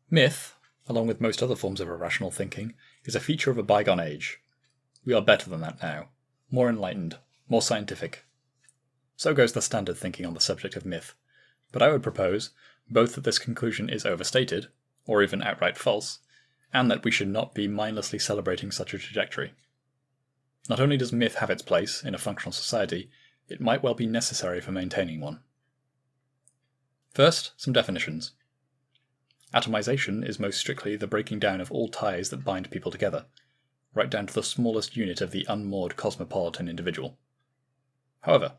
Myth, along with most other forms of irrational thinking, is a feature of a bygone age. We are better than that now, more enlightened, more scientific. So goes the standard thinking on the subject of myth, but I would propose both that this conclusion is overstated, or even outright false, and that we should not be mindlessly celebrating such a trajectory. Not only does myth have its place in a functional society, it might well be necessary for maintaining one. First, some definitions. Atomization is most strictly the breaking down of all ties that bind people together, right down to the smallest unit of the unmoored cosmopolitan individual. However,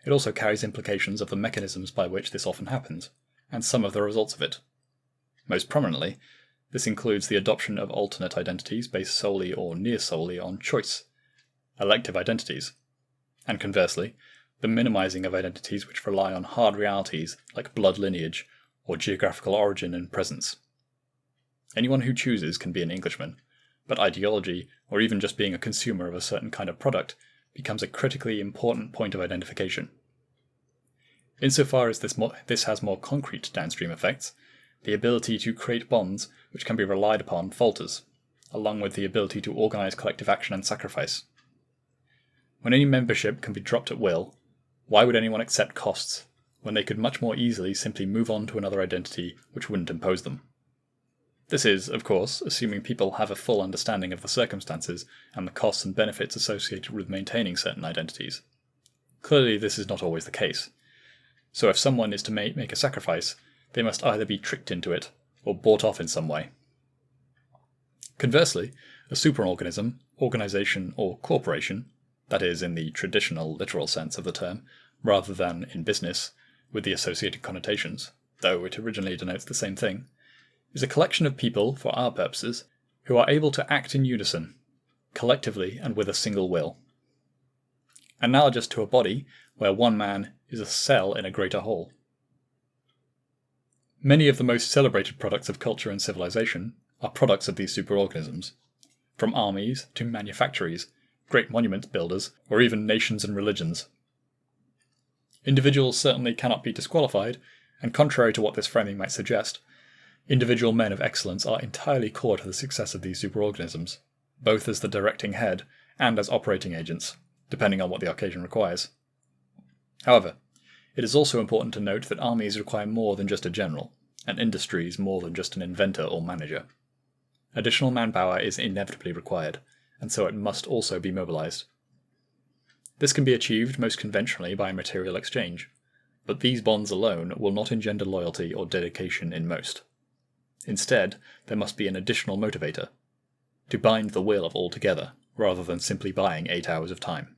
it also carries implications of the mechanisms by which this often happens, and some of the results of it. Most prominently, this includes the adoption of alternate identities based solely or near solely on choice, elective identities, and conversely, the minimizing of identities which rely on hard realities like blood lineage or geographical origin and presence. Anyone who chooses can be an Englishman, but ideology, or even just being a consumer of a certain kind of product, becomes a critically important point of identification. Insofar as this has more concrete downstream effects, the ability to create bonds which can be relied upon falters, along with the ability to organize collective action and sacrifice. When any membership can be dropped at will, why would anyone accept costs, when they could much more easily simply move on to another identity which wouldn't impose them? This is, of course, assuming people have a full understanding of the circumstances and the costs and benefits associated with maintaining certain identities. Clearly, this is not always the case. So if someone is to make a sacrifice, they must either be tricked into it or bought off in some way. Conversely, a superorganism, organization, or corporation, that is, in the traditional literal sense of the term, rather than in business, with the associated connotations, though it originally denotes the same thing, is a collection of people, for our purposes, who are able to act in unison, collectively and with a single will. Analogous to a body, where one man is a cell in a greater whole. Many of the most celebrated products of culture and civilization are products of these superorganisms, from armies to manufactories, great monument builders, or even nations and religions. Individuals certainly cannot be disqualified, and contrary to what this framing might suggest, individual men of excellence are entirely core to the success of these superorganisms, both as the directing head and as operating agents, depending on what the occasion requires. However, it is also important to note that armies require more than just a general, and industries more than just an inventor or manager. Additional manpower is inevitably required, and so it must also be mobilized. This can be achieved most conventionally by material exchange, but these bonds alone will not engender loyalty or dedication in most. Instead, there must be an additional motivator, to bind the will of all together, rather than simply buying 8 hours of time.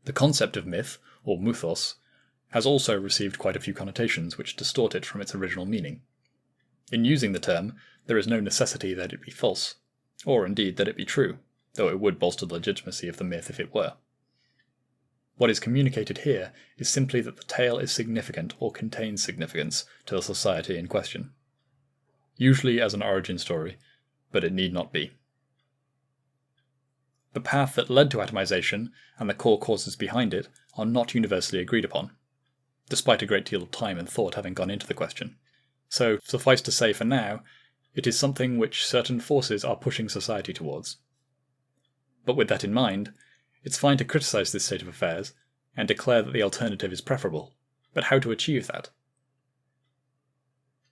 The concept of myth, or mythos, has also received quite a few connotations which distort it from its original meaning. In using the term, there is no necessity that it be false, or indeed that it be true, though it would bolster the legitimacy of the myth if it were. What is communicated here is simply that the tale is significant or contains significance to the society in question. Usually as an origin story, but it need not be. The path that led to atomization and the core causes behind it are not universally agreed upon, despite a great deal of time and thought having gone into the question. So, suffice to say for now, it is something which certain forces are pushing society towards. But with that in mind, it's fine to criticize this state of affairs and declare that the alternative is preferable. But how to achieve that?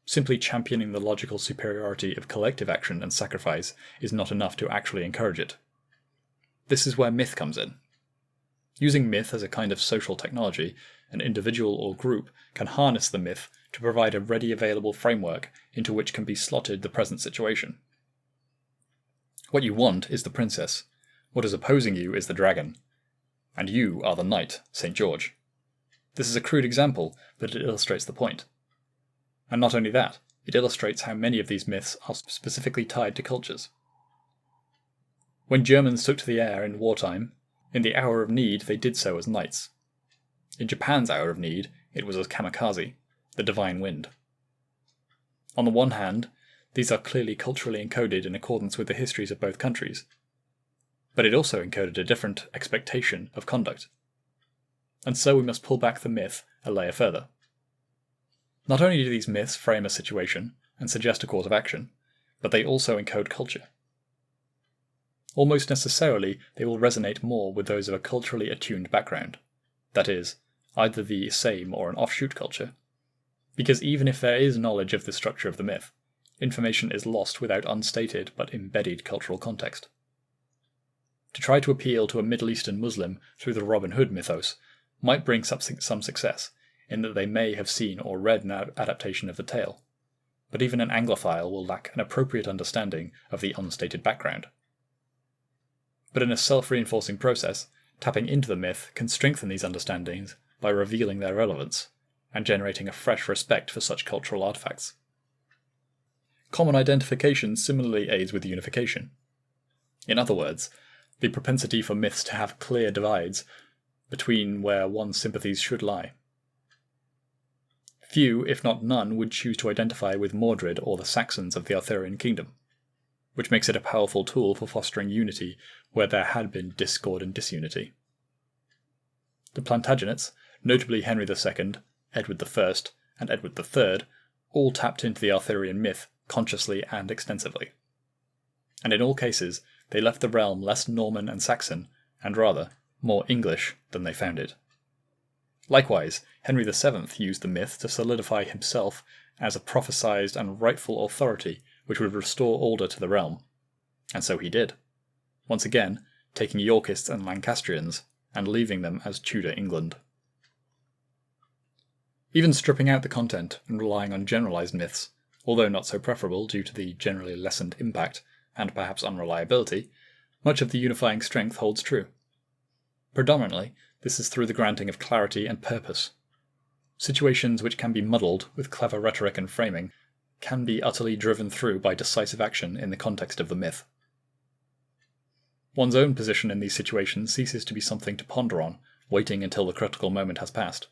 Simply championing the logical superiority of collective action and sacrifice is not enough to actually encourage it. This is where myth comes in. Using myth as a kind of social technology, an individual or group can harness the myth to provide a ready available framework into which can be slotted the present situation. What you want is the princess. What is opposing you is the dragon. And you are the knight, St. George. This is a crude example, but it illustrates the point. And not only that, it illustrates how many of these myths are specifically tied to cultures. When Germans took to the air in wartime, in the hour of need they did so as knights. In Japan's hour of need, it was as kamikaze, the divine wind. On the one hand, these are clearly culturally encoded in accordance with the histories of both countries, but it also encoded a different expectation of conduct. And so we must pull back the myth a layer further. Not only do these myths frame a situation, and suggest a course of action, but they also encode culture. Almost necessarily, they will resonate more with those of a culturally attuned background, that is, either the same or an offshoot culture, because even if there is knowledge of the structure of the myth, information is lost without unstated but embedded cultural context. To try to appeal to a Middle Eastern Muslim through the Robin Hood mythos might bring some success, in that they may have seen or read an adaptation of the tale, but even an Anglophile will lack an appropriate understanding of the unstated background. But in a self-reinforcing process, tapping into the myth can strengthen these understandings by revealing their relevance, and generating a fresh respect for such cultural artifacts. Common identification similarly aids with unification. In other words, the propensity for myths to have clear divides between where one's sympathies should lie. Few, if not none, would choose to identify with Mordred or the Saxons of the Arthurian kingdom, which makes it a powerful tool for fostering unity where there had been discord and disunity. The Plantagenets, notably Henry II, Edward I, and Edward III, all tapped into the Arthurian myth consciously and extensively. And in all cases, they left the realm less Norman and Saxon, and rather more English than they found it. Likewise, Henry VII used the myth to solidify himself as a prophesied and rightful authority which would restore order to the realm. And so he did, once again taking Yorkists and Lancastrians and leaving them as Tudor England. Even stripping out the content and relying on generalised myths, although not so preferable due to the generally lessened impact and perhaps unreliability, much of the unifying strength holds true. Predominantly, this is through the granting of clarity and purpose. Situations which can be muddled with clever rhetoric and framing can be utterly driven through by decisive action in the context of the myth. One's own position in these situations ceases to be something to ponder on, waiting until the critical moment has passed.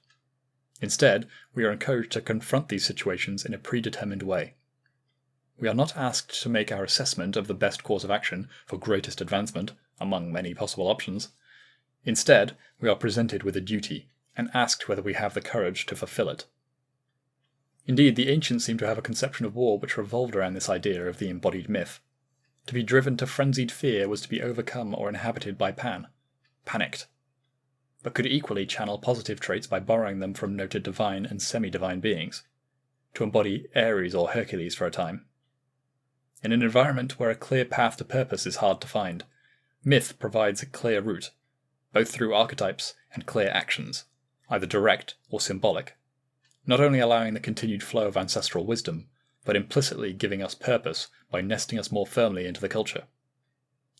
Instead, we are encouraged to confront these situations in a predetermined way. We are not asked to make our assessment of the best course of action for greatest advancement, among many possible options. Instead, we are presented with a duty, and asked whether we have the courage to fulfill it. Indeed, the ancients seem to have a conception of war which revolved around this idea of the embodied myth. To be driven to frenzied fear was to be overcome or inhabited by panicked, but could equally channel positive traits by borrowing them from noted divine and semi-divine beings, to embody Ares or Hercules for a time. In an environment where a clear path to purpose is hard to find, myth provides a clear route, both through archetypes and clear actions, either direct or symbolic, not only allowing the continued flow of ancestral wisdom, but implicitly giving us purpose by nesting us more firmly into the culture.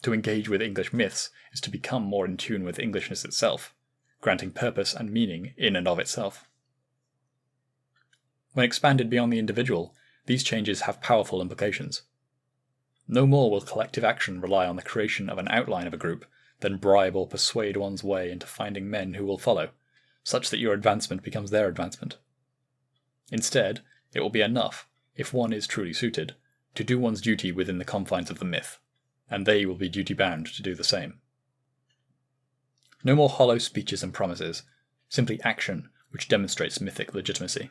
To engage with English myths is to become more in tune with Englishness itself, granting purpose and meaning in and of itself. When expanded beyond the individual, these changes have powerful implications. No more will collective action rely on the creation of an outline of a group than bribe or persuade one's way into finding men who will follow, such that your advancement becomes their advancement. Instead, it will be enough, if one is truly suited, to do one's duty within the confines of the myth, and they will be duty-bound to do the same. No more hollow speeches and promises, simply action which demonstrates mythic legitimacy.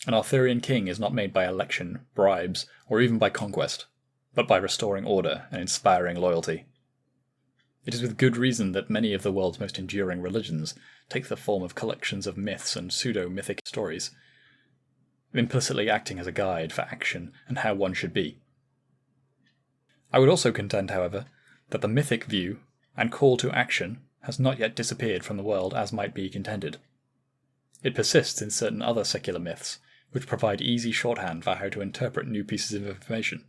An Arthurian king is not made by election, bribes, or even by conquest, but by restoring order and inspiring loyalty. It is with good reason that many of the world's most enduring religions take the form of collections of myths and pseudo-mythic stories, implicitly acting as a guide for action and how one should be. I would also contend, however, that the mythic view and call to action has not yet disappeared from the world as might be contended. It persists in certain other secular myths, which provide easy shorthand for how to interpret new pieces of information,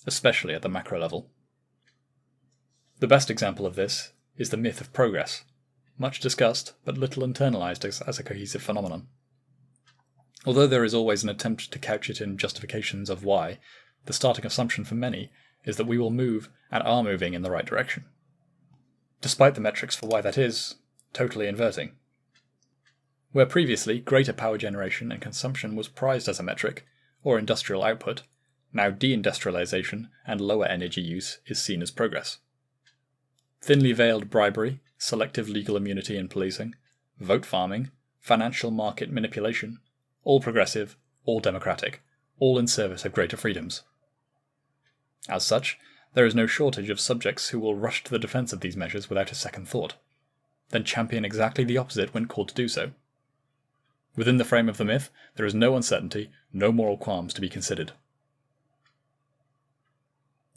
especially at the macro level. The best example of this is the myth of progress, much discussed but little internalized as a cohesive phenomenon. Although there is always an attempt to couch it in justifications of why, the starting assumption for many is that we will move and are moving in the right direction, despite the metrics for why that is totally inverting. Where previously greater power generation and consumption was prized as a metric, or industrial output, now deindustrialization and lower energy use is seen as progress. Thinly veiled bribery, selective legal immunity and policing, vote farming, financial market manipulation, all progressive, all democratic, all in service of greater freedoms. As such, there is no shortage of subjects who will rush to the defence of these measures without a second thought, then champion exactly the opposite when called to do so. Within the frame of the myth, there is no uncertainty, no moral qualms to be considered.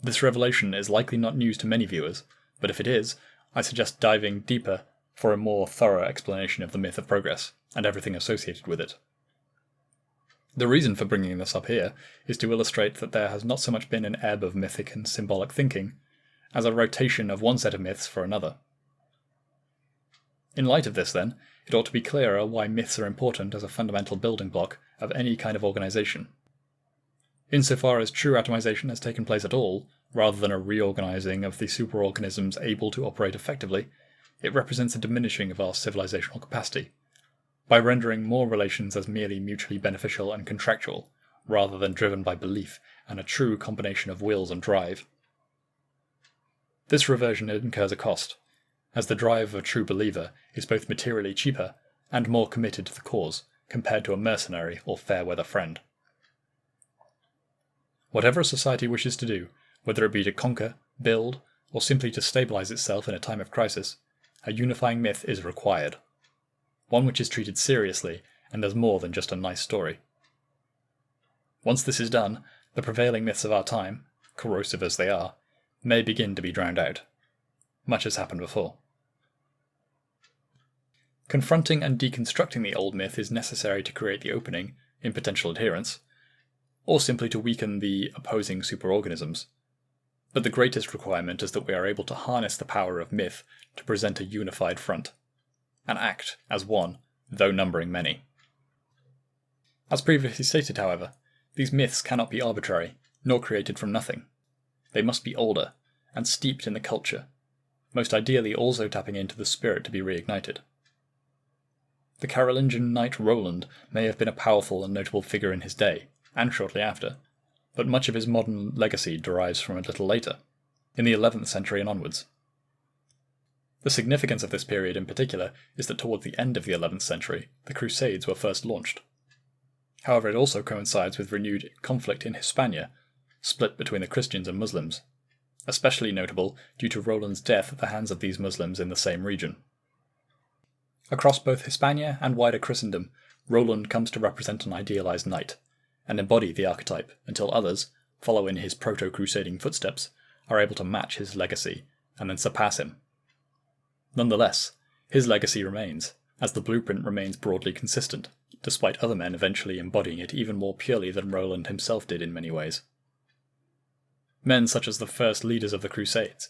This revelation is likely not news to many viewers, but if it is, I suggest diving deeper for a more thorough explanation of the myth of progress, and everything associated with it. The reason for bringing this up here is to illustrate that there has not so much been an ebb of mythic and symbolic thinking, as a rotation of one set of myths for another. In light of this, then, it ought to be clearer why myths are important as a fundamental building block of any kind of organisation. Insofar as true atomization has taken place at all, rather than a reorganizing of the superorganisms able to operate effectively, it represents a diminishing of our civilizational capacity, by rendering more relations as merely mutually beneficial and contractual, rather than driven by belief and a true combination of wills and drive. This reversion incurs a cost, as the drive of a true believer is both materially cheaper and more committed to the cause compared to a mercenary or fair-weather friend. Whatever a society wishes to do, whether it be to conquer, build, or simply to stabilize itself in a time of crisis, a unifying myth is required. One which is treated seriously and as more than just a nice story. Once this is done, the prevailing myths of our time, corrosive as they are, may begin to be drowned out. Much has happened before. Confronting and deconstructing the old myth is necessary to create the opening, in potential adherence, or simply to weaken the opposing superorganisms. But the greatest requirement is that we are able to harness the power of myth to present a unified front, and act as one, though numbering many. As previously stated, however, these myths cannot be arbitrary, nor created from nothing. They must be older, and steeped in the culture, most ideally also tapping into the spirit to be reignited. The Carolingian knight Roland may have been a powerful and notable figure in his day, and shortly after, but much of his modern legacy derives from a little later, in the 11th century and onwards. The significance of this period in particular is that towards the end of the 11th century, the Crusades were first launched. However, it also coincides with renewed conflict in Hispania, split between the Christians and Muslims, especially notable due to Roland's death at the hands of these Muslims in the same region. Across both Hispania and wider Christendom, Roland comes to represent an idealized knight, and embody the archetype until others, follow in his proto-crusading footsteps, are able to match his legacy and then surpass him. Nonetheless, his legacy remains, as the blueprint remains broadly consistent, despite other men eventually embodying it even more purely than Roland himself did in many ways. Men such as the first leaders of the Crusades,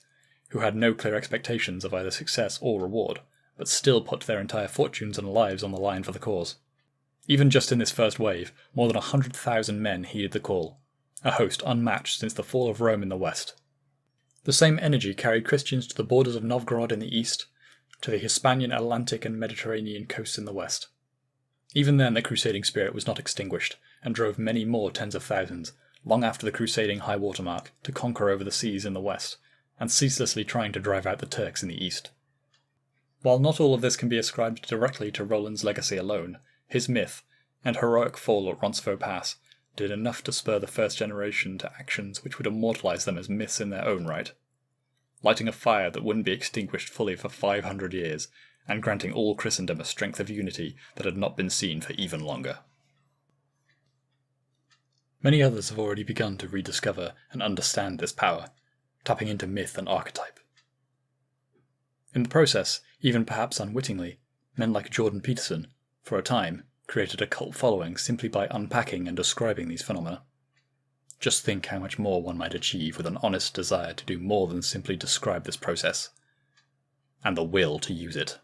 who had no clear expectations of either success or reward, but still put their entire fortunes and lives on the line for the cause. Even just in this first wave, more than 100,000 men heeded the call, a host unmatched since the fall of Rome in the west. The same energy carried Christians to the borders of Novgorod in the east, to the Hispanian Atlantic and Mediterranean coasts in the west. Even then the crusading spirit was not extinguished, and drove many more tens of thousands, long after the crusading high water mark, to conquer over the seas in the west, and ceaselessly trying to drive out the Turks in the east. While not all of this can be ascribed directly to Roland's legacy alone, his myth, and heroic fall at Roncesvalles Pass, did enough to spur the first generation to actions which would immortalize them as myths in their own right, lighting a fire that wouldn't be extinguished fully for 500 years, and granting all Christendom a strength of unity that had not been seen for even longer. Many others have already begun to rediscover and understand this power, tapping into myth and archetype. In the process, even perhaps unwittingly, men like Jordan Peterson, for a time, created a cult following simply by unpacking and describing these phenomena. Just think how much more one might achieve with an honest desire to do more than simply describe this process, and the will to use it.